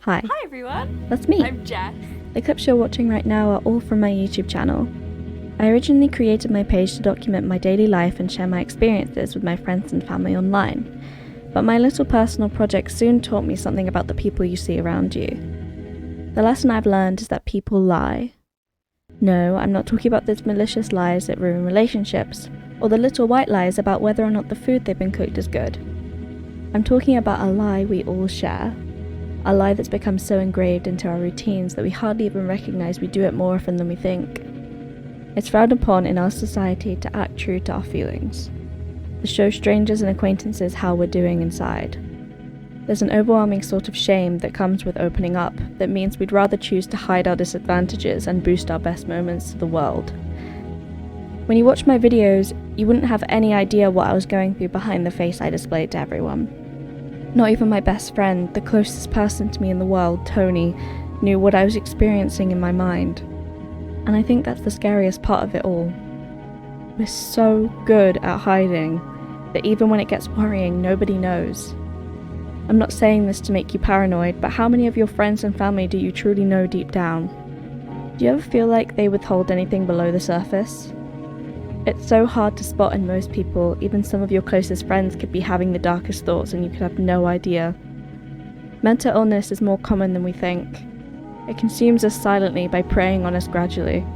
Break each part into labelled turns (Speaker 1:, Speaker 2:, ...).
Speaker 1: Hi,
Speaker 2: Hi everyone,
Speaker 1: that's me.
Speaker 2: I'm Jess.
Speaker 1: The clips you're watching right now are all from my YouTube channel. I originally created my page to document my daily life and share my experiences with my friends and family online, but my little personal project soon taught me something about the people you see around you. The lesson I've learned is that people lie. No, I'm not talking about those malicious lies that ruin relationships, or the little white lies about whether or not the food they've been cooked is good. I'm talking about a lie we all share. A lie that's become so engraved into our routines that we hardly even recognise we do it more often than we think. It's frowned upon in our society to act true to our feelings, to show strangers and acquaintances how we're doing inside. There's an overwhelming sort of shame that comes with opening up that means we'd rather choose to hide our disadvantages and boost our best moments to the world. When you watch my videos, you wouldn't have any idea what I was going through behind the face I displayed to everyone. Not even my best friend, the closest person to me in the world, Tony, knew what I was experiencing in my mind. And I think that's the scariest part of it all. We're so good at hiding that even when it gets worrying, nobody knows. I'm not saying this to make you paranoid, but how many of your friends and family do you truly know deep down? Do you ever feel like they withhold anything below the surface? It's so hard to spot in most people. Even some of your closest friends could be having the darkest thoughts and you could have no idea. Mental illness is more common than we think. It consumes us silently by preying on us gradually.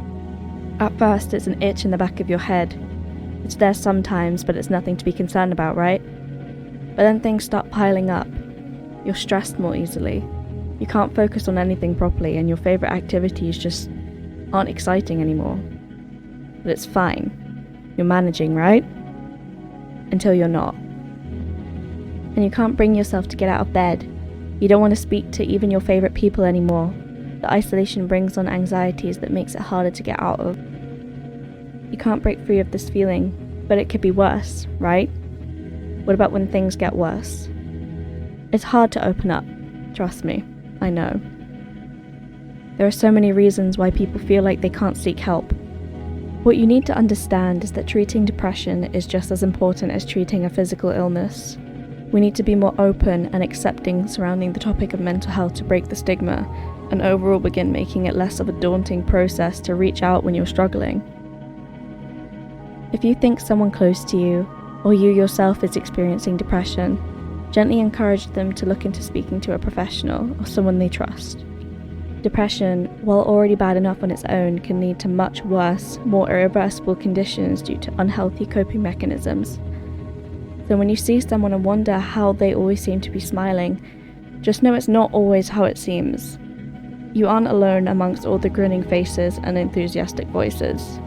Speaker 1: At first, it's an itch in the back of your head. It's there sometimes, but it's nothing to be concerned about, right? But then things start piling up. You're stressed more easily. You can't focus on anything properly, and your favourite activities just aren't exciting anymore. But it's fine. You're managing, right? Until you're not. And you can't bring yourself to get out of bed. You don't want to speak to even your favourite people anymore. The isolation brings on anxieties that makes it harder to get out of. You can't break free of this feeling, but it could be worse, right? What about when things get worse? It's hard to open up, trust me, I know. There are so many reasons why people feel like they can't seek help. What you need to understand is that treating depression is just as important as treating a physical illness. We need to be more open and accepting surrounding the topic of mental health to break the stigma, and overall begin making it less of a daunting process to reach out when you're struggling. If you think someone close to you, or you yourself is experiencing depression, gently encourage them to look into speaking to a professional or someone they trust. Depression, while already bad enough on its own, can lead to much worse, more irreversible conditions due to unhealthy coping mechanisms. So when you see someone and wonder how they always seem to be smiling, just know it's not always how it seems. You aren't alone amongst all the grinning faces and enthusiastic voices.